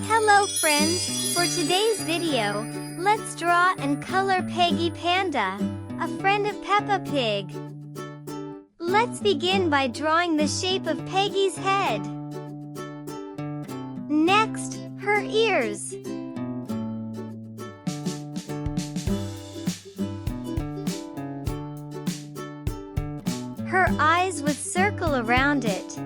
Hello friends, for today's video, let's draw and color Peggy Panda, a friend of Peppa Pig. Let's begin by drawing the shape of Peggy's head. Next, her ears. Her eyes with circle around it.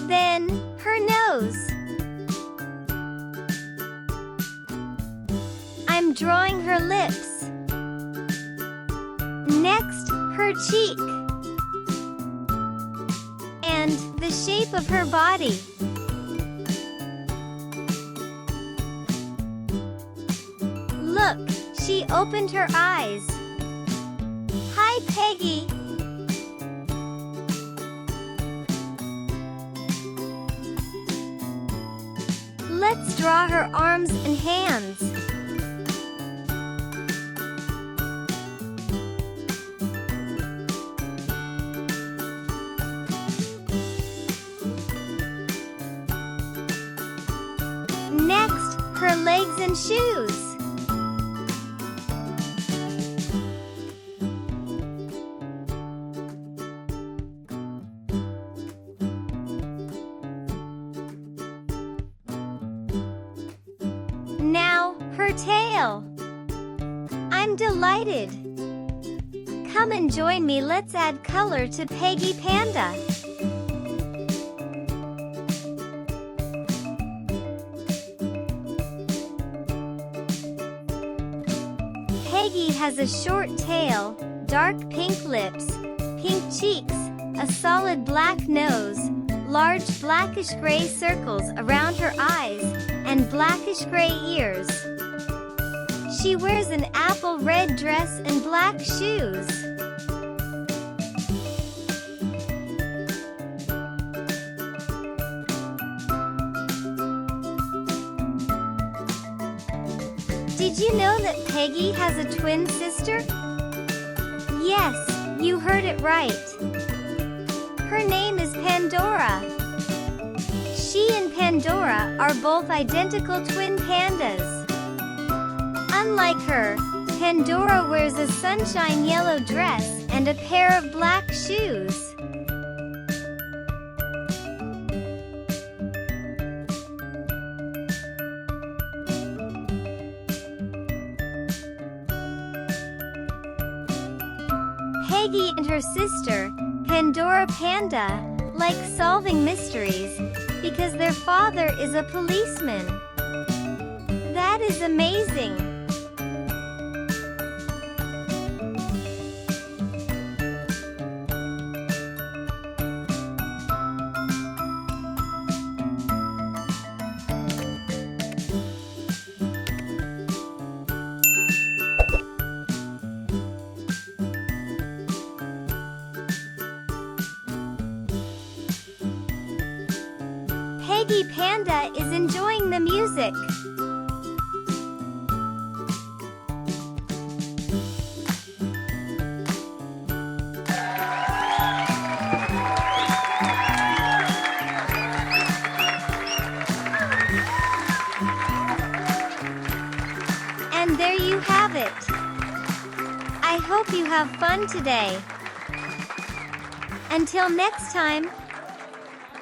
Then, her nose. I'm drawing her lips. Next, her cheek. And the shape of her body. Look, she opened her eyes. Hi, Peggy. Let's draw her arms and hands. Next, her legs and shoes. Now, her tail. I'm delighted. Come and join me, let's add color to Peggy Panda. Peggy has a short tail, dark pink lips, pink cheeks, a solid black nose, large blackish-gray circles around her eyes, and blackish-gray ears. She wears an apple red dress and black shoes. Did you know that Peggy has a twin sister? Yes, you heard it right. Her name is Pandora. She and Pandora are both identical twin pandas. Unlike her, Pandora wears a sunshine yellow dress and a pair of black shoes. Peggy and her sister, Pandora Panda, like solving mysteries because their father is a policeman. That is amazing. Peggy Panda is enjoying the music. And there you have it. I hope you have fun today. Until next time.